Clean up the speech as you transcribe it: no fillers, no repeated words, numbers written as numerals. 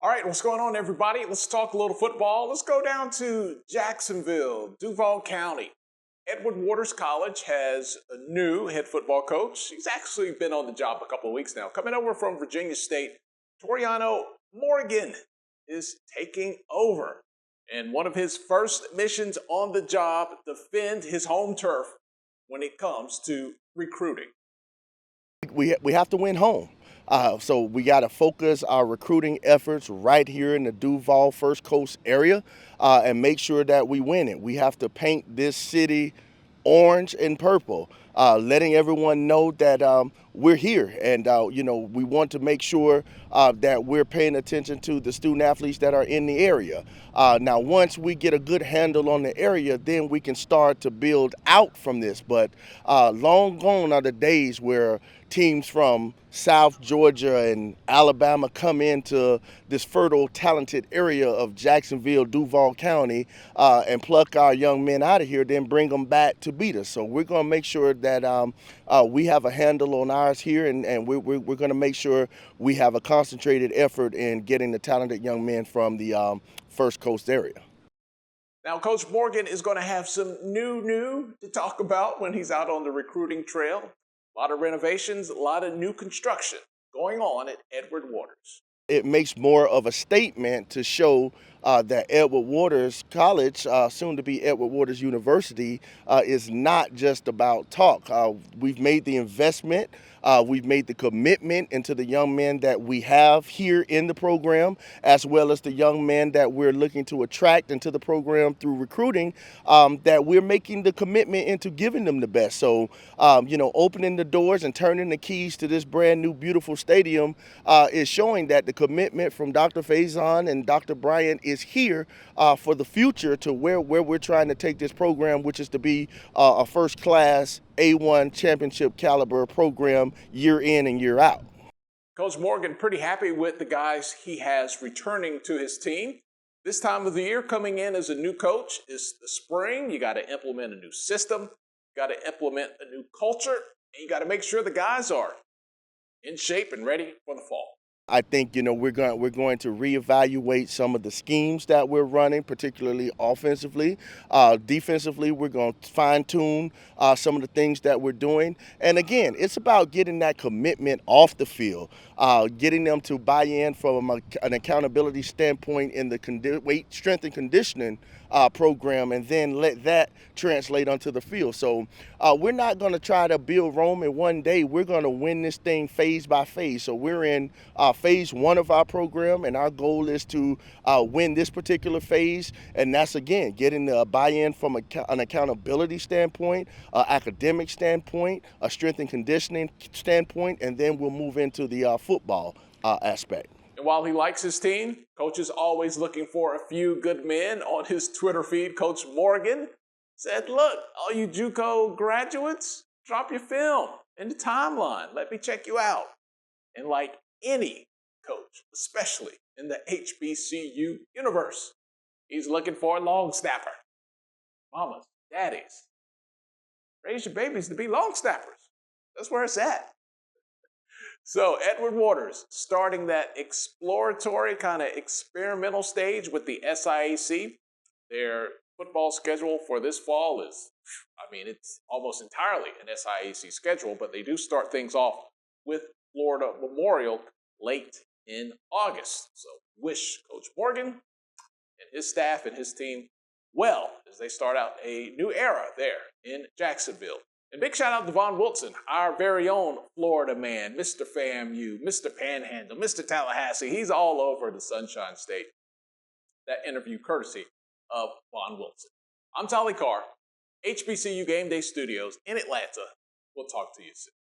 All right, what's going on, everybody? Let's talk a little football. Let's go down to Jacksonville, Duval County. Edward Waters College has a new head football coach. He's actually been on the job a couple of weeks now. Coming over from Virginia State, Toriano Morgan is taking over. And one of his first missions on the job, defend his home turf when it comes to recruiting. We have to win home. So we got to focus our recruiting efforts right here in the Duval First Coast area and make sure that we win it. We have to paint this city orange and purple, letting everyone know that we're here, and we want to make sure that we're paying attention to the student athletes that are in the area. Now, once we get a good handle on the area, then we can start to build out from this. But long gone are the days where teams from South Georgia and Alabama come into this fertile, talented area of Jacksonville, Duval County, and pluck our young men out of here, then bring them back to beat us. So we're going to make sure that we have a handle on ours here, and we're going to make sure we have a concentrated effort in getting the talented young men from the First Coast area. Now, Coach Morgan is going to have some new to talk about when he's out on the recruiting trail. A lot of renovations, a lot of new construction going on at Edward Waters. It makes more of a statement to show that Edward Waters College, soon to be Edward Waters University, is not just about talk. We've made the investment. We've made the commitment into the young men that we have here in the program, as well as the young men that we're looking to attract into the program through recruiting, that we're making the commitment into giving them the best. So, opening the doors and turning the keys to this brand new, beautiful stadium is showing that the commitment from Dr. Faison and Dr. Bryant is here for the future to where we're trying to take this program, which is to be a first-class A1 championship caliber program year in and year out. Coach Morgan pretty happy with the guys he has returning to his team. This time of the year, coming in as a new coach, is the spring. You got to implement a new system. You got to implement a new culture. And you got to make sure the guys are in shape and ready for the fall. I think we're going to reevaluate some of the schemes that we're running, particularly offensively. Defensively, we're going to fine-tune some of the things that we're doing. And again, it's about getting that commitment off the field, getting them to buy in from an accountability standpoint in the weight, strength, and conditioning program, and then let that translate onto the field. So we're not going to try to build Rome in one day. We're going to win this thing phase by phase. So we're in phase one of our program, and our goal is to win this particular phase. And that's, again, getting the buy-in from an accountability standpoint, academic standpoint, a strength and conditioning standpoint, and then we'll move into the football aspect. And while he likes his team, Coach is always looking for a few good men. On his Twitter feed, Coach Morgan said, look, all you JUCO graduates, drop your film in the timeline. Let me check you out. And like any coach, especially in the HBCU universe, he's looking for a long snapper. Mamas, daddies, raise your babies to be long snappers. That's where it's at. So Edward Waters starting that exploratory kind of experimental stage with the SIAC. Their football schedule for this fall is, it's almost entirely an SIAC schedule, but they do start things off with Florida Memorial late in August. So wish Coach Morgan and his staff and his team well as they start out a new era there in Jacksonville. And big shout out to Von Wilson, our very own Florida man, Mr. FAMU, Mr. Panhandle, Mr. Tallahassee. He's all over the Sunshine State. That interview courtesy of Von Wilson. I'm Tolly Carr, HBCU Game Day Studios in Atlanta. We'll talk to you soon.